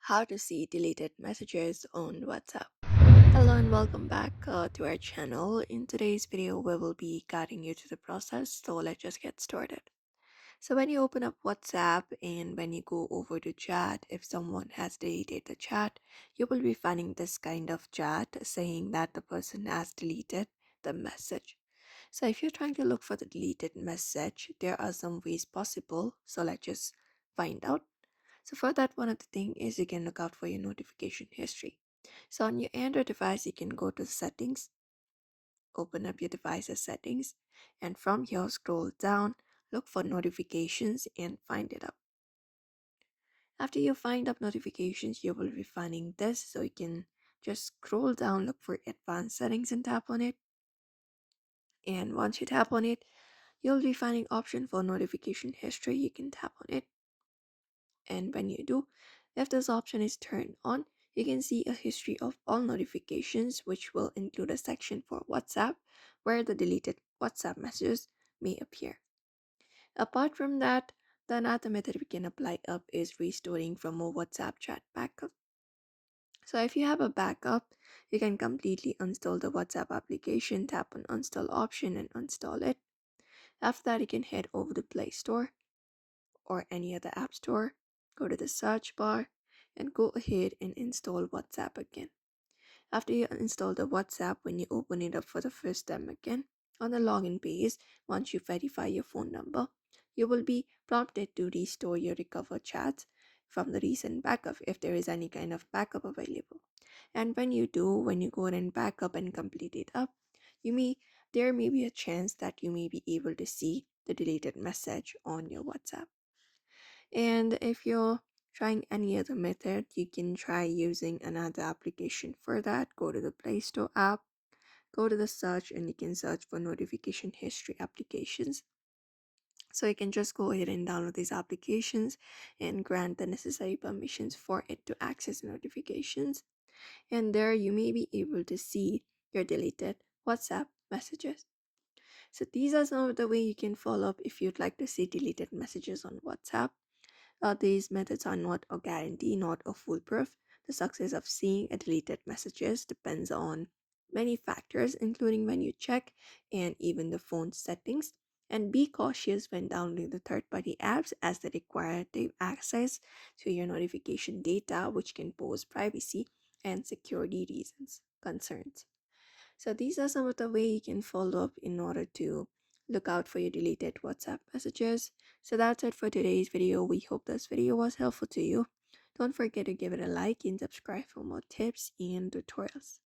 How to see deleted messages on WhatsApp. Hello and welcome back to our channel. In today's video, we will be guiding you through the process. So let's just get started. So when you open up WhatsApp and when you go over to chat, if someone has deleted the chat, you will be finding this kind of chat saying that the person has deleted the message. So if you're trying to look for the deleted message, there are some ways possible. So let's just find out. So for that, one of the thing is you can look out for your notification history. So on your Android device, you can go to settings, open up your device's settings, and from here scroll down, look for notifications and find it up. After you find up notifications, you will be finding this. So you can just scroll down, look for advanced settings and tap on it. And once you tap on it, you'll be finding option for notification history. You can tap on it, and when you do, if this option is turned on, you can see a history of all notifications, which will include a section for WhatsApp where the deleted WhatsApp messages may appear. Apart from that, the another method we can apply up is restoring from a WhatsApp chat backup. So if you have a backup, you can completely uninstall the WhatsApp application, tap on uninstall option and uninstall it. After that, you can head over to Play Store or any other app store, go to the search bar, and go ahead and install WhatsApp again. After you install the WhatsApp, when you open it up for the first time again, on the login page, once you verify your phone number, you will be prompted to restore your recovered chats from the recent backup if there is any kind of backup available. And when you do, when you go and back up and complete it up, you may there may be a chance that you may be able to see the deleted message on your WhatsApp. And if you're trying any other method, you can try using another application for that. Go to the Play Store app, go to the search, and you can search for notification history applications. So you can just go ahead and download these applications and grant the necessary permissions for it to access notifications. And there you may be able to see your deleted WhatsApp messages. So these are some of the way you can follow up if you'd like to see deleted messages on WhatsApp. These methods are not a guarantee, not a foolproof. The success of seeing a deleted messages depends on many factors, including when you check and even the phone settings. And be cautious when downloading the third party apps as they require deep access to your notification data, which can pose privacy and security reasons concerns. So these are some of the way you can follow up in order to look out for your deleted WhatsApp messages. So that's it for today's video. We hope this video was helpful to you. Don't forget to give it a like and subscribe for more tips and tutorials.